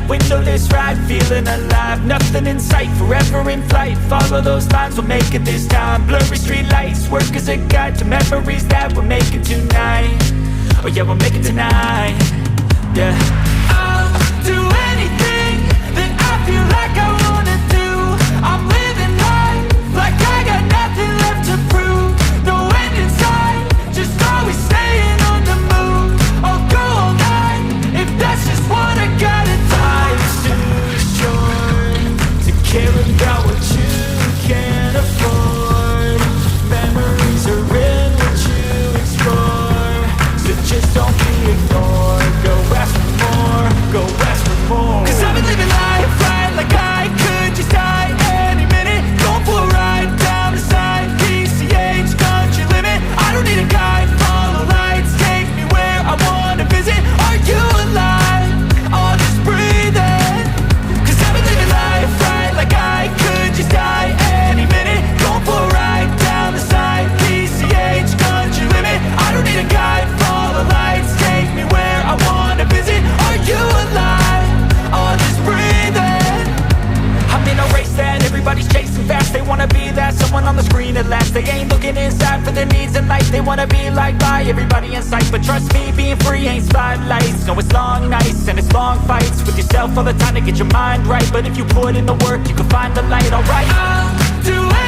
windowless ride, feeling alive. Nothing in sight, forever in flight. Follow those lines, we'll make it this time. Blurry street lights, work as a guide to memories that we're making tonight. Oh yeah, we'll make it tonight. Yeah, I'll do anything that I feel like I wanna do. I'm living life like I got nothing left to prove. No end in sight, just always staying on the move. I'll go all night if that's just what I gotta do. Life's too short to care about what you can't afford. Memories are in what you explore, so just don't be ignored. Go ask for more, go ask for more. 'Cause I've been living life right like I could just die any minute. Going for a ride down the side, PCH country limit. I don't need a guide, follow lights, take me where I wanna visit. Are you alive? I'll just breathe in. 'Cause I've been living life right like I could just die any minute. Going for a ride down the side, PCH country limit. I don't need a guide, follow lights, take me where I wanna visit. Are you alive? I'll just breathe in. I'm in a race that everybody's chasing fast. They wanna be that someone on the screen at last. They ain't looking inside for their needs in life. They wanna be liked by everybody in sight. But trust me, being free ain't spotlights. No, it's long nights and it's long fights with yourself all the time to get your mind right. But if you put in the work, you can find the light, alright. I'll do it.